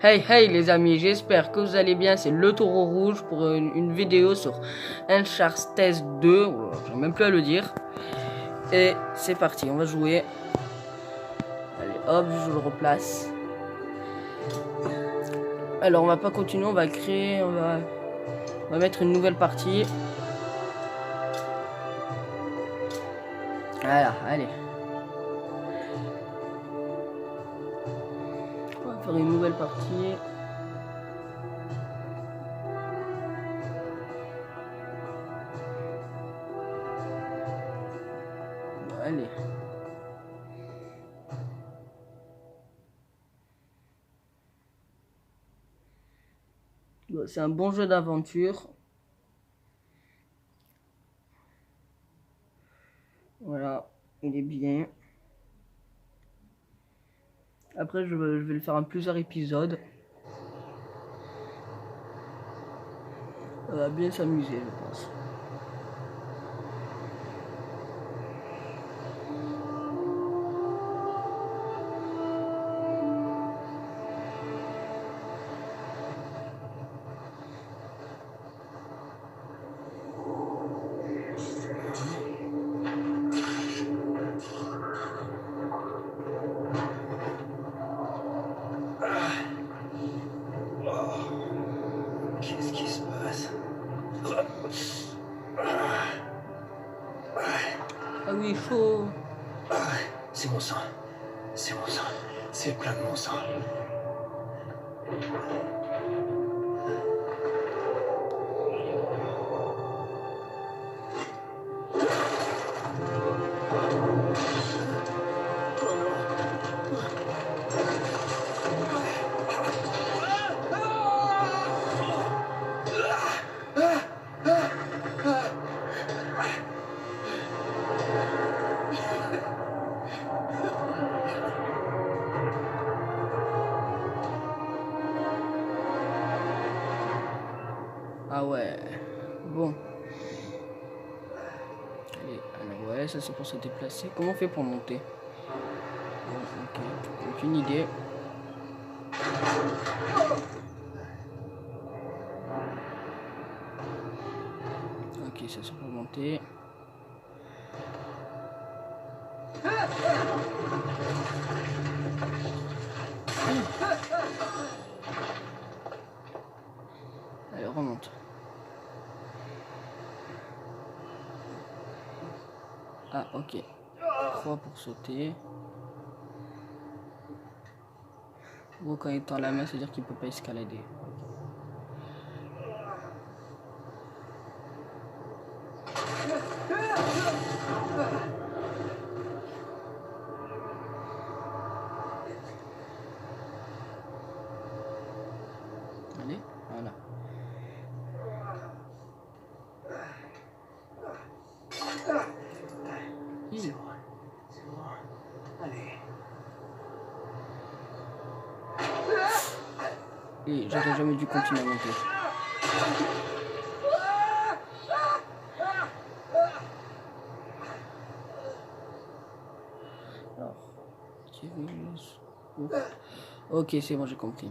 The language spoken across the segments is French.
Hey hey les amis, j'espère que vous allez bien, c'est le taureau rouge pour une vidéo sur Uncharted 2, j'ai même plus à le dire. Et c'est parti, on va jouer. Allez hop, je le replace. Alors on va pas continuer, on va créer, on va mettre une nouvelle partie. Voilà, allez. On va faire une nouvelle partie. Allez. C'est un bon jeu d'aventure. Voilà, il est bien. Après, je vais le faire en plusieurs épisodes. On va bien s'amuser, je pense. Qu'est-ce qui se passe? Ah oui, chaud. C'est mon sang. C'est mon sang. C'est plein de mon sang. Ah ouais. Bon. Allez, alors ouais, ça c'est pour se déplacer. Comment on fait pour monter? Bon, ok, aucune idée. Ok, ça c'est pour monter. Allez, remonte. Ah, ok. 3 pour sauter. Bon, quand il tend la main, c'est-à-dire qu'il peut pas escalader. Allez, voilà. C'est bon. C'est bon. Allez. Et j'aurais jamais dû continuer à monter. Alors, ok, c'est bon, j'ai compris.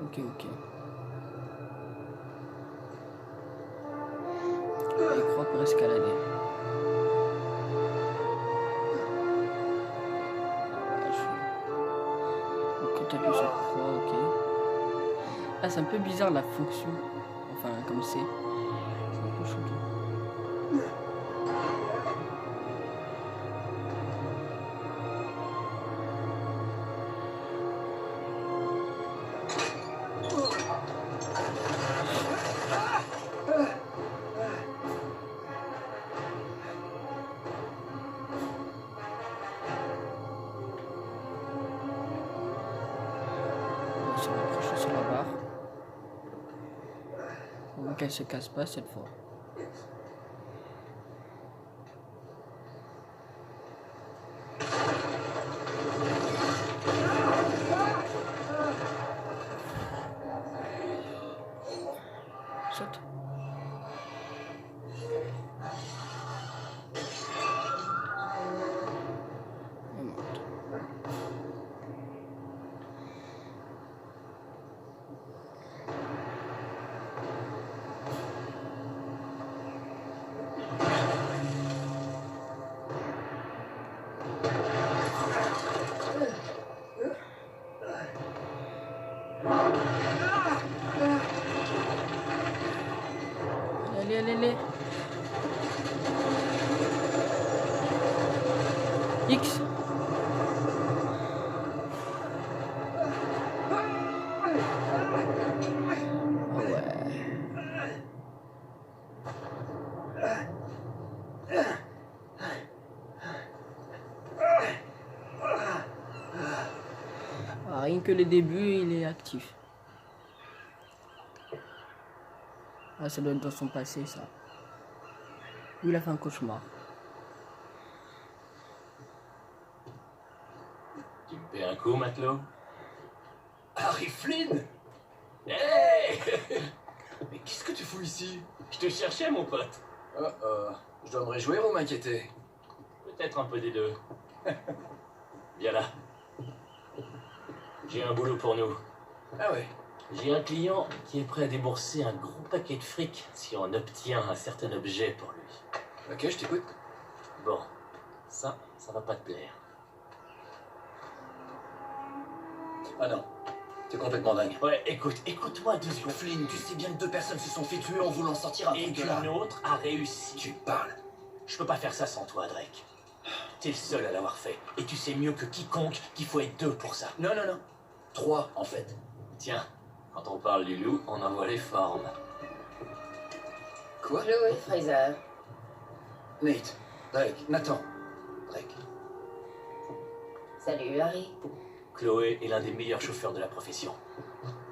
Ok, ok. Et croix pour escalader. Quand tu appuies sur croix, ok. Ah, c'est un peu bizarre la fonction. Enfin, comme c'est un peu chelou. On va se rapprocher sur la barre. On voit qu'elle se casse pas cette fois. Saute. X. Ah ouais. Ah, rien que le début, il est actif. Ah, ça doit être dans son passé, ça. Il a fait un cauchemar. Tu me paies un coup, matelot? Harry Flynn! Hey! Mais qu'est-ce que tu fous ici? Je te cherchais, mon pote. Je dois me réjouir ou m'inquiéter? Peut-être un peu des deux. Viens là. J'ai un boulot pour nous. Ah ouais. J'ai un client qui est prêt à débourser un gros paquet de fric si on obtient un certain objet pour lui. Ok, je t'écoute. Bon, ça va pas te plaire. Ah non, t'es complètement dingue. Ouais, écoute-moi 2 secondes. Flynn, tu sais bien que 2 personnes se sont fait tuer en voulant sortir un Et truc de là. qu'une autre a réussi. Tu parles. Je peux pas faire ça sans toi, Drake. T'es le seul à l'avoir fait. Et tu sais mieux que quiconque qu'il faut être 2 pour ça. Non. 3, en fait. Tiens, quand on parle du loup, on envoie les formes. Quoi? Chloé Fraser. Nate, Drake, Nathan. Drake. Salut Harry. Chloé est l'un des meilleurs chauffeurs de la profession.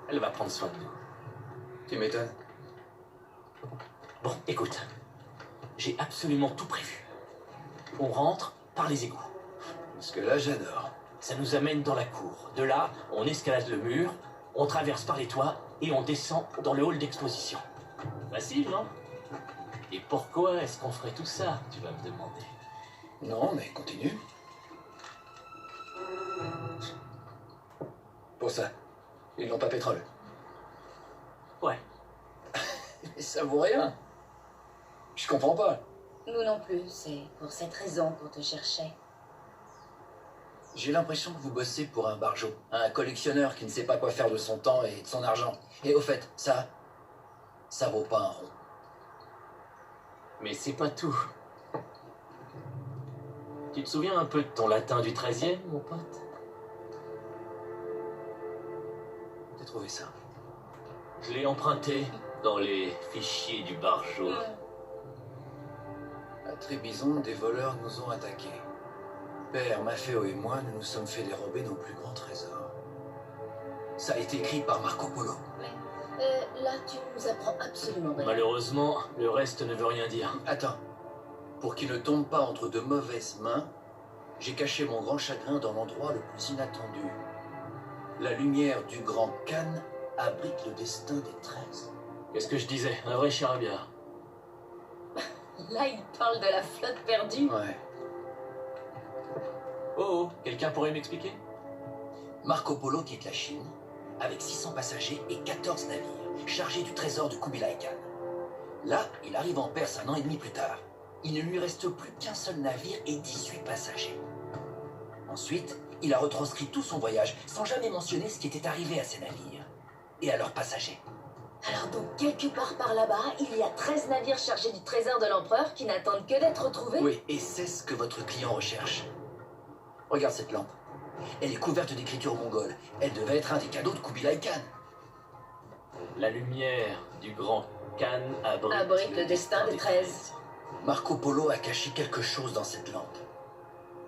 Elle va prendre soin de nous. Tu m'étonnes. Bon, écoute. J'ai absolument tout prévu. On rentre par les égouts. Parce que là, j'adore. Ça nous amène dans la cour. De là, on escalade le mur, on traverse par les toits et on descend dans le hall d'exposition. Facile, non? Et pourquoi est-ce qu'on ferait tout ça, tu vas me demander? Non, mais continue. Pour ça, ils n'ont pas pétrole. Ouais. Mais ça vaut rien. Je comprends pas. Nous non plus, c'est pour cette raison qu'on te cherchait. J'ai l'impression que vous bossez pour un barjot, un collectionneur qui ne sait pas quoi faire de son temps et de son argent. Et au fait, ça vaut pas un rond. Mais c'est pas tout. Tu te souviens un peu de ton latin du 13e, mon pote? T'as trouvé ça? Je l'ai emprunté dans les fichiers du barjot. À Trébizon, des voleurs nous ont attaqués. Père, Maffeo et moi, nous nous sommes fait dérober nos plus grands trésors. Ça a été écrit par Marco Polo. Mais là, tu nous apprends absolument rien. Malheureusement, le reste ne veut rien dire. Attends. Pour qu'il ne tombe pas entre de mauvaises mains, j'ai caché mon grand chagrin dans l'endroit le plus inattendu. La lumière du grand Khan abrite le destin des 13. Qu'est-ce que je disais? Un vrai charabia. Là, il parle de la flotte perdue. Ouais. Oh, quelqu'un pourrait m'expliquer? Marco Polo quitte la Chine avec 600 passagers et 14 navires chargés du trésor de Kubilai Khan. Là, il arrive en Perse 1 an et demi plus tard. Il ne lui reste plus qu'un seul navire et 18 passagers. Ensuite, il a retranscrit tout son voyage sans jamais mentionner ce qui était arrivé à ses navires et à leurs passagers. Alors donc, quelque part par là-bas, il y a 13 navires chargés du trésor de l'empereur qui n'attendent que d'être retrouvés. Oui, et c'est ce que votre client recherche. Regarde cette lampe. Elle est couverte d'écritures mongoles. Elle devait être un des cadeaux de Kubilai Khan. La lumière du grand Khan Abrite le destin des 13. Marco Polo a caché quelque chose dans cette lampe.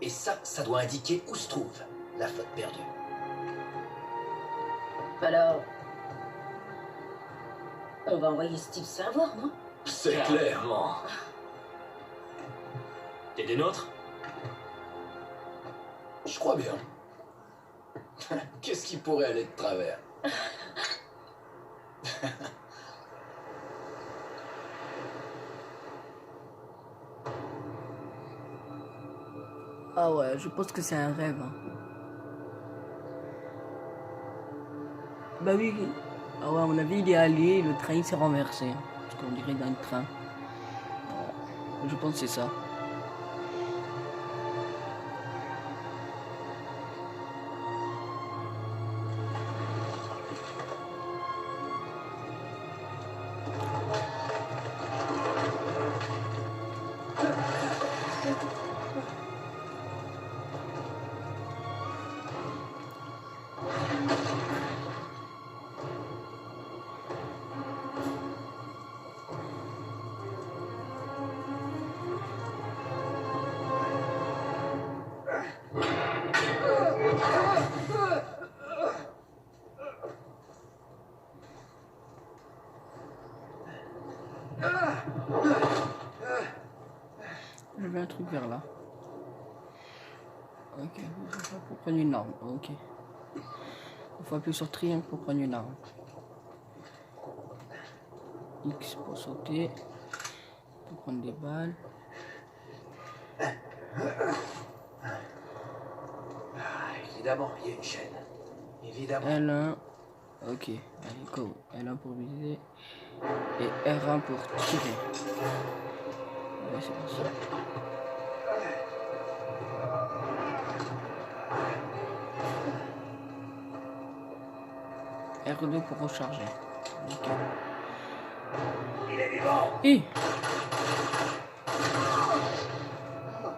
Et ça doit indiquer où se trouve la flotte perdue. Alors, on va envoyer Steve se faire voir, non? C'est clair. Clairement. T'es des nôtres? Je crois bien. Qu'est-ce qui pourrait aller de travers? Ah ouais, je pense que c'est un rêve. Hein. Bah oui. Ah ouais, à mon avis, il est allé, le train s'est renversé. Hein, parce qu'on dirait d'un train. Ouais, je pense que c'est ça. vu un truc vers là. Ok, pour prendre une arme. Ok. Il faut appuyer sur triangle pour prendre une arme. X pour sauter. Pour prendre des balles. Évidemment, il y a une chaîne. Évidemment. L1. Ok. Allez, go. L1 pour viser. Et R1 pour tirer. Ouais, c'est parti. R2 pour recharger. Ok. Il est vivant. Hi.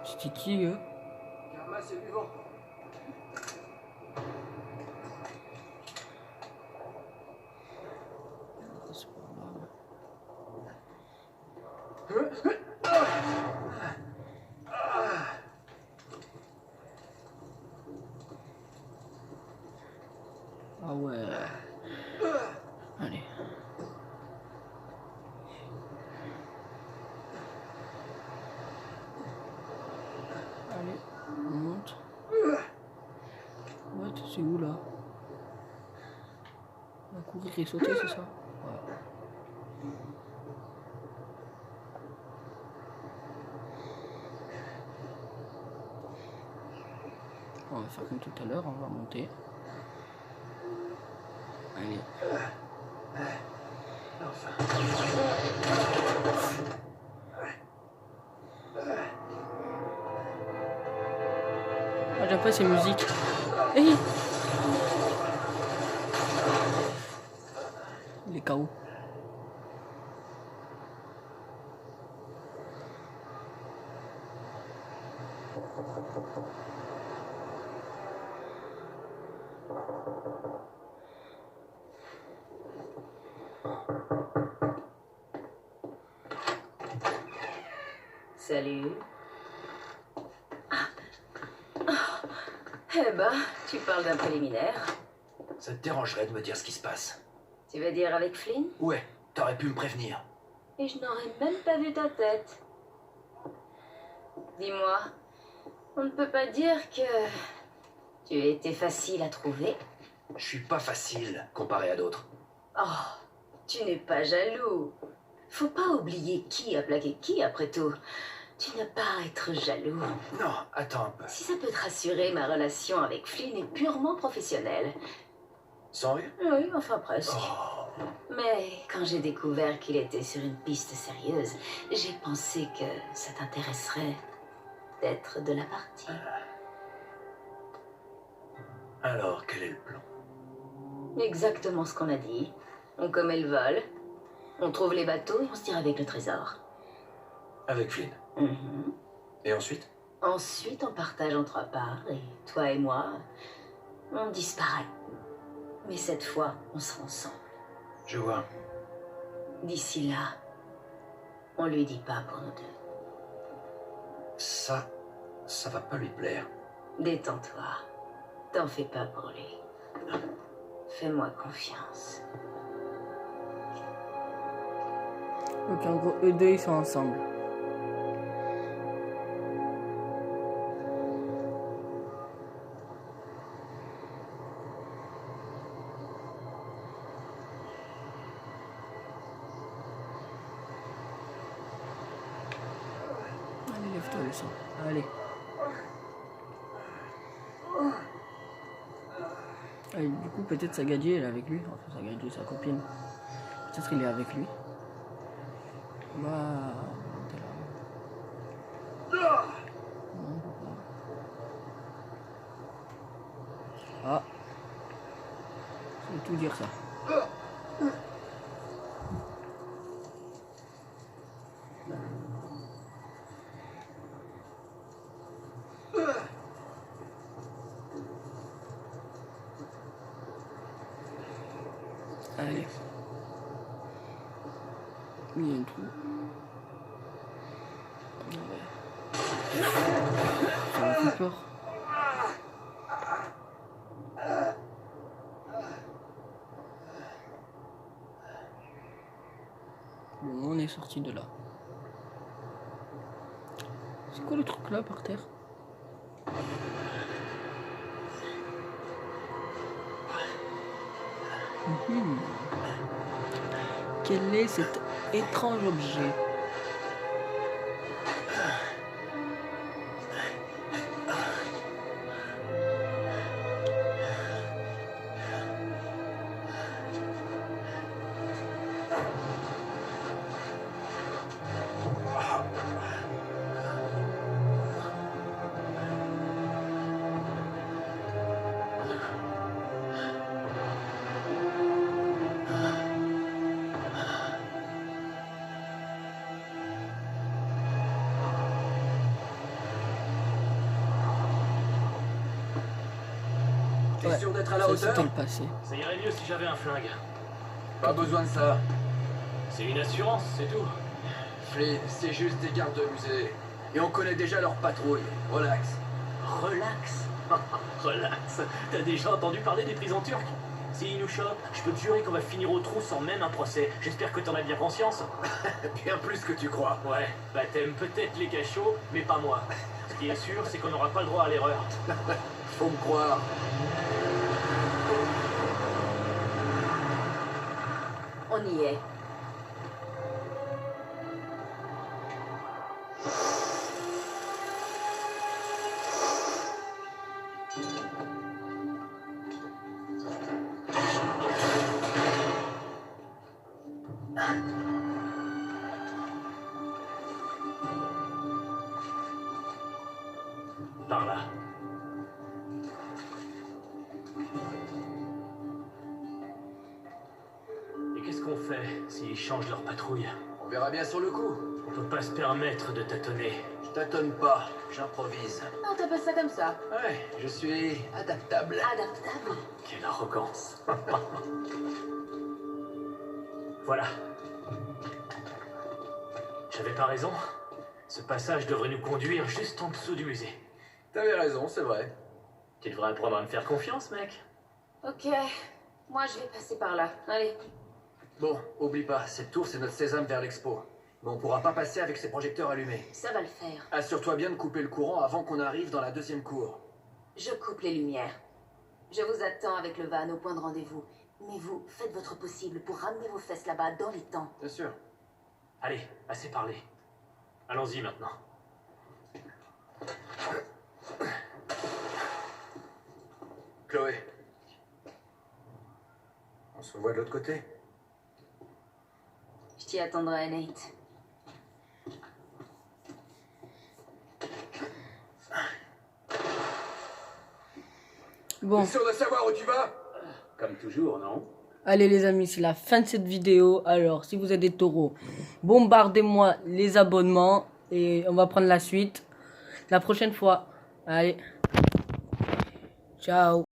C'était qui eux? Karma, c'est vivant. C'est pas grave. Ah ouais. Allez. Allez, on monte. What? C'est où là? On va courir et sauter, c'est ça? Ouais. On va faire comme tout à l'heure, on va monter. Allez. Enfin. Ah, j'aime pas ces musiques. Hey, il est KO. Salut. Eh ben, tu parles d'un préliminaire. Ça te dérangerait de me dire ce qui se passe? Tu veux dire avec Flynn? Ouais, t'aurais pu me prévenir. Et je n'aurais même pas vu ta tête. Dis-moi, on ne peut pas dire que tu as été facile à trouver? Je suis pas facile comparé à d'autres. Oh, tu n'es pas jaloux. Faut pas oublier qui a plaqué qui après tout. Tu n'as pas à être jaloux. Non, attends un peu. Si ça peut te rassurer, ma relation avec Flynn est purement professionnelle. Sans rire? Oui, enfin presque. Oh. Mais quand j'ai découvert qu'il était sur une piste sérieuse, j'ai pensé que ça t'intéresserait d'être de la partie. Alors, quel est le plan? Exactement ce qu'on a dit. On commet le vol, on trouve les bateaux et on se tire avec le trésor. Avec Flynn. Mhm. Et ensuite? Ensuite, on partage en 3 parts et toi et moi, on disparaît. Mais cette fois, on sera ensemble. Je vois. D'ici là, on lui dit pas pour nous deux. Ça va pas lui plaire. Détends-toi. T'en fais pas pour lui. Fais-moi confiance. Donc en gros, eux deux ils sont ensemble. Allez, lève-toi le sang. Allez. Allez, du coup, peut-être Sagadji elle est avec lui. Enfin, Sagadji, sa copine. Peut-être il est avec lui. Bah. T'es là. Non, pas. Ah. Ça veut tout dire ça. Allez. Il y a un trou. Ça m'a fait peur. Bon, on est sorti de là. Ce quoi le truc là par terre? Mhm. Quel est cet étrange objet? T'es sûr d'être à la Ça hauteur? c'était le passé. Ça irait mieux si j'avais un flingue. Pas besoin de ça. C'est une assurance, c'est tout. Flynn, c'est juste des gardes de musée. Et on connaît déjà leur patrouille. Relax. Relax. Relax. T'as déjà entendu parler des prisons turques? S'ils nous chopent, je peux te jurer qu'on va finir au trou sans même un procès. J'espère que t'en as bien conscience. Bien plus que tu crois. Ouais, bah t'aimes peut-être les cachots, mais pas moi. Ce qui est sûr, c'est qu'on n'aura pas le droit à l'erreur. Faut me croire. On y est. Par là. Et qu'est-ce qu'on fait s'ils changent leur patrouille? On verra bien sur le coup. On peut pas se permettre de tâtonner. Je tâtonne pas, j'improvise. Non, t'appelles ça comme ça. Ouais, je suis adaptable. Adaptable. Quelle arrogance. Voilà. J'avais pas raison. Ce passage devrait nous conduire juste en dessous du musée. T'avais raison, c'est vrai. Tu devrais apprendre à me faire confiance, mec. Ok. Moi, je vais passer par là. Allez. Bon, oublie pas, cette tour c'est notre sésame vers l'expo. Mais on pourra pas passer avec ces projecteurs allumés. Ça va le faire. Assure-toi bien de couper le courant avant qu'on arrive dans la deuxième cour. Je coupe les lumières. Je vous attends avec le van au point de rendez-vous. Mais vous, faites votre possible pour ramener vos fesses là-bas dans les temps. Bien sûr. Allez, assez parlé. Allons-y maintenant. Chloé. On se revoit de l'autre côté. Je t'y attendrai, Nate. Bon, T'es sûr de savoir où tu vas? Comme toujours, non? allez les amis, c'est la fin de cette vidéo. Alors, si vous êtes des taureaux, bombardez-moi les abonnements et on va prendre la suite la prochaine fois. Allez, ciao.